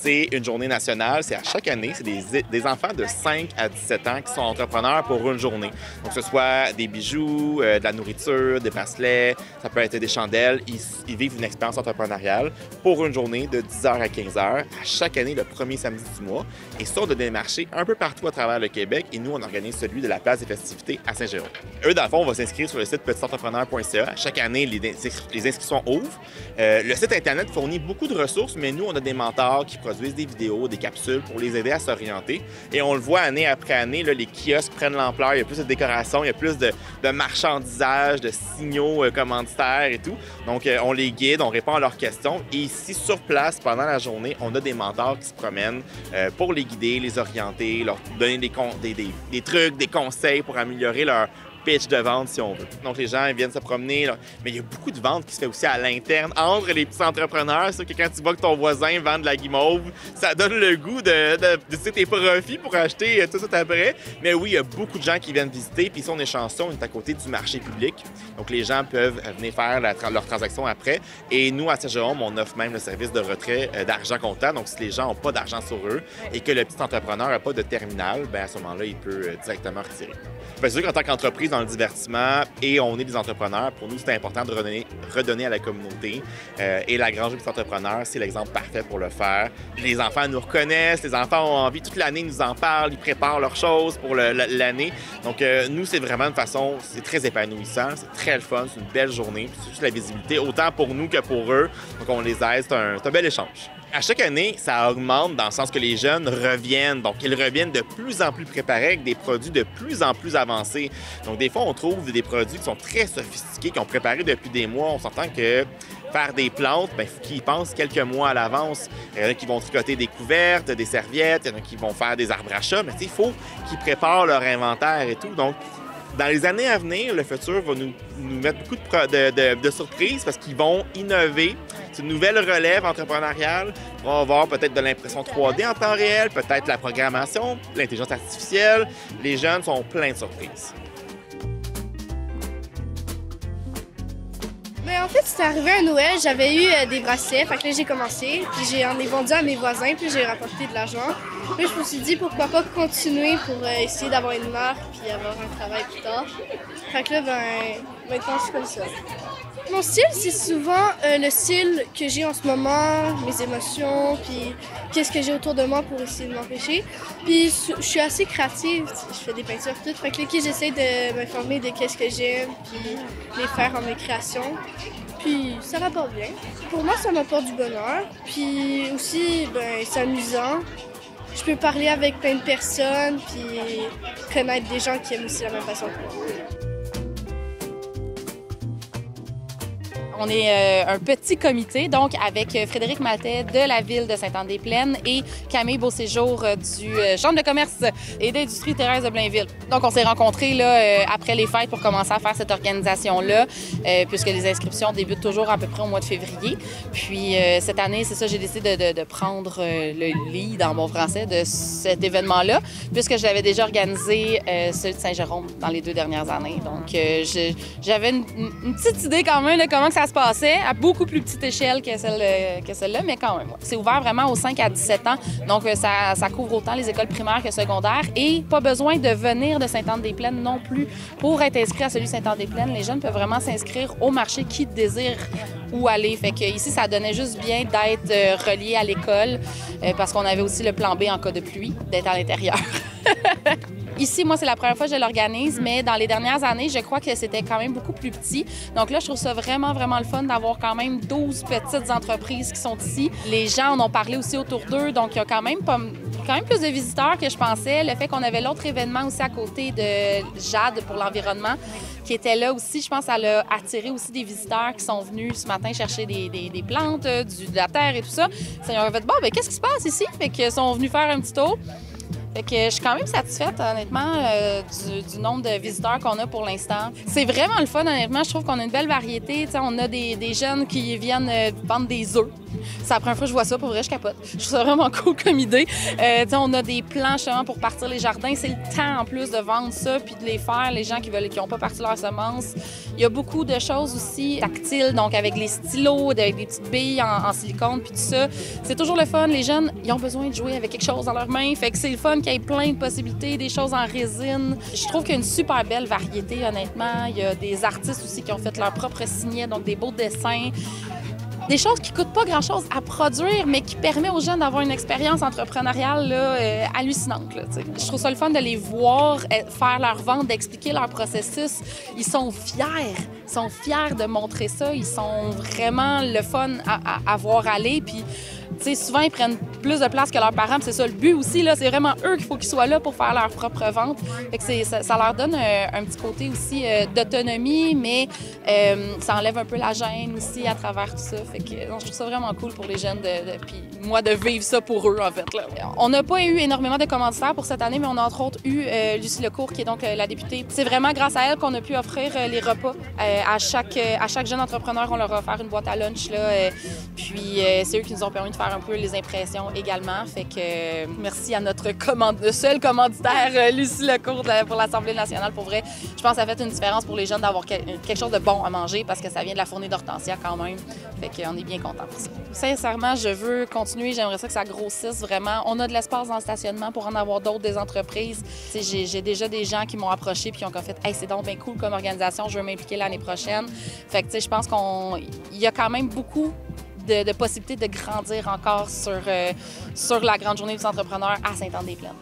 C'est une journée nationale, c'est à chaque année. C'est des enfants de 5 à 17 ans qui sont entrepreneurs pour une journée. Donc, que ce soit des bijoux, de la nourriture, des bracelets, ça peut être des chandelles. Ils vivent une expérience entrepreneuriale pour une journée de 10h à 15h, à chaque année, le premier samedi du mois. Et ça, on a des marchés un peu partout à travers le Québec. Et nous, on organise celui de la place des festivités à Saint-Jérôme. Eux, dans le fond, on va s'inscrire sur le site petitentrepreneur.ca. Chaque année, les inscriptions ouvrent. Le site Internet fournit beaucoup de ressources, mais nous, on a des mentors qui produisent des vidéos, des capsules pour les aider à s'orienter. Et on le voit année après année, là, les kiosques prennent l'ampleur. Il y a plus de décoration, il y a plus de marchandisage, de signaux commanditaires et tout. Donc, on les guide, on répond à leurs questions. Et ici, sur place, pendant la journée, on a des mentors qui se promènent pour les guider, les orienter, leur donner des trucs, des conseils pour améliorer leur pitch de vente, si on veut. Donc, les gens ils viennent se promener. Là. Mais il y a beaucoup de ventes qui se fait aussi à l'interne, entre les petits entrepreneurs. C'est sûr que quand tu vois que ton voisin vend de la guimauve, ça donne le goût de tes profits pour acheter tout ça après. Mais oui, il y a beaucoup de gens qui viennent visiter. Puis ici, on est chanceux, on est à côté du marché public. Donc, les gens peuvent venir faire leur transaction après. Et nous, à Saint-Jérôme, on offre même le service de retrait d'argent comptant. Donc, si les gens n'ont pas d'argent sur eux et que le petit entrepreneur n'a pas de terminal, bien, à ce moment-là, il peut directement retirer. Bien, c'est sûr qu'en tant qu'entreprise dans le divertissement et on est des entrepreneurs, pour nous, c'est important de redonner à la communauté. Et la Grange des petits entrepreneurs, c'est l'exemple parfait pour le faire. Les enfants nous reconnaissent, les enfants ont envie, toute l'année, ils nous en parlent, ils préparent leurs choses pour l'année. Donc, nous, c'est vraiment une façon, c'est très épanouissant, c'est très le fun, c'est une belle journée, puis c'est juste la visibilité, autant pour nous que pour eux. Donc, on les aide, c'est un bel échange. À chaque année, ça augmente dans le sens que les jeunes reviennent. Donc, ils reviennent de plus en plus préparés avec des produits de plus en plus avancés. Donc, des fois, on trouve des produits qui sont très sophistiqués, qui ont préparé depuis des mois. On s'entend que faire des plantes, il faut qu'ils y pensent quelques mois à l'avance. Il y en a qui vont tricoter des couvertes, des serviettes, il y en a qui vont faire des arbres à chat, mais il faut qu'ils préparent leur inventaire et tout. Donc, dans les années à venir, le futur va nous mettre beaucoup de surprises parce qu'ils vont innover. C'est une nouvelle relève entrepreneuriale. On va avoir peut-être de l'impression 3D en temps réel, peut-être la programmation, l'intelligence artificielle. Les jeunes sont pleins de surprises. En fait, c'était arrivé à Noël, j'avais eu des bracelets, fait que là j'ai commencé, puis j'en ai vendu à mes voisins, puis j'ai rapporté de l'argent. Puis je me suis dit pourquoi pas continuer pour essayer d'avoir une marque puis avoir un travail plus tard. Fait que là, maintenant je suis comme ça. Mon style, c'est souvent le style que j'ai en ce moment, mes émotions, puis qu'est-ce que j'ai autour de moi pour essayer de m'empêcher. Puis je suis assez créative, je fais des peintures toutes. Fait que là, j'essaie de m'informer de qu'est-ce que j'aime, puis les faire en mes créations. Puis ça m'apporte bien. Pour moi, ça m'apporte du bonheur. Puis aussi, c'est amusant. Je peux parler avec plein de personnes, puis connaître des gens qui aiment aussi la même façon que moi. On est un petit comité, donc avec Frédéric Maltais de la ville de Sainte-Anne-des-Plaines et Camille Beauséjour du Chambre de commerce et d'industrie Thérèse de Blainville. Donc, on s'est rencontrés là, après les fêtes pour commencer à faire cette organisation-là, puisque les inscriptions débutent toujours à peu près au mois de février. Puis, cette année, c'est ça, j'ai décidé de prendre le lead en bon français de cet événement-là, puisque je l'avais déjà organisé celui de Saint-Jérôme dans les 2 dernières années. Donc, j'avais une petite idée quand même de comment que ça se passait, à beaucoup plus petite échelle que celle-là, mais quand même. C'est ouvert vraiment aux 5 à 17 ans, donc ça couvre autant les écoles primaires que secondaires et pas besoin de venir de Sainte-Anne-des-Plaines non plus pour être inscrit à celui de Sainte-Anne-des-Plaines. Les jeunes peuvent vraiment s'inscrire au marché qui désirent où aller. Fait que ici, ça donnait juste bien d'être relié à l'école parce qu'on avait aussi le plan B en cas de pluie, d'être à l'intérieur. Ici, moi, c'est la première fois que je l'organise, mais dans les dernières années, je crois que c'était quand même beaucoup plus petit. Donc là, je trouve ça vraiment, vraiment le fun d'avoir quand même 12 petites entreprises qui sont ici. Les gens en ont parlé aussi autour d'eux, donc il y a quand même plus de visiteurs que je pensais. Le fait qu'on avait l'autre événement aussi à côté de Jade pour l'environnement, qui était là aussi, je pense que ça a attiré aussi des visiteurs qui sont venus ce matin chercher des plantes, de la terre et tout ça. Ça leur a fait, bon, bien, qu'est-ce qui se passe ici? Fait qu'ils sont venus faire un petit tour. Fait que je suis quand même satisfaite, honnêtement, du nombre de visiteurs qu'on a pour l'instant. C'est vraiment le fun, honnêtement. Je trouve qu'on a une belle variété. T'sais, on a des jeunes qui viennent vendre des œufs. C'est la première fois que je vois ça, pour vrai, je capote. Je trouve ça vraiment cool comme idée. On a des plans justement pour partir les jardins. C'est le temps en plus de vendre ça puis de les faire, les gens qui n'ont pas parti leurs semences. Il y a beaucoup de choses aussi tactiles, donc avec les stylos, avec des petites billes en silicone puis tout ça. C'est toujours le fun. Les jeunes, ils ont besoin de jouer avec quelque chose dans leurs mains. Fait que c'est le fun qu'il y ait plein de possibilités, des choses en résine. Je trouve qu'il y a une super belle variété, honnêtement. Il y a des artistes aussi qui ont fait leur propre signet, donc des beaux dessins. Des choses qui ne coûtent pas grand-chose à produire, mais qui permettent aux jeunes d'avoir une expérience entrepreneuriale là, hallucinante. Là, je trouve ça le fun de les voir faire leur vente, d'expliquer leur processus. Ils sont fiers. Ils sont fiers de montrer ça. Ils sont vraiment le fun à voir aller. Puis, souvent, ils prennent plus de place que leurs parents. C'est ça le but aussi. C'est vraiment eux qu'il faut qu'ils soient là pour faire leur propre vente. Fait que ça leur donne un petit côté aussi d'autonomie, mais ça enlève un peu la gêne aussi à travers tout ça. Fait que, je trouve ça vraiment cool pour les jeunes, puis moi, de vivre ça pour eux, en fait. Là. On n'a pas eu énormément de commanditaires pour cette année, mais on a entre autres eu Lucie Lecourt, qui est donc la députée. C'est vraiment grâce à elle qu'on a pu offrir les repas. À chaque jeune entrepreneur, on leur a offert une boîte à lunch. Là, puis c'est eux qui nous ont permis de faire un peu les impressions également. Fait que merci à notre seul commanditaire, Lucie Lecourt, pour l'Assemblée nationale. Pour vrai, je pense que ça fait une différence pour les jeunes d'avoir quelque chose de bon à manger parce que ça vient de la fournée d'Hortensia quand même. Fait qu'on est bien contents pour ça. Sincèrement, je veux continuer. J'aimerais ça que ça grossisse vraiment. On a de l'espace dans le stationnement pour en avoir d'autres, des entreprises. J'ai déjà des gens qui m'ont approché puis qui ont fait « Hey, c'est donc bien cool comme organisation, je veux m'impliquer l'année prochaine. » Fait que je pense qu'il y a quand même beaucoup de possibilités de grandir encore sur la grande journée des entrepreneurs à Sainte-Anne-des-Plaines.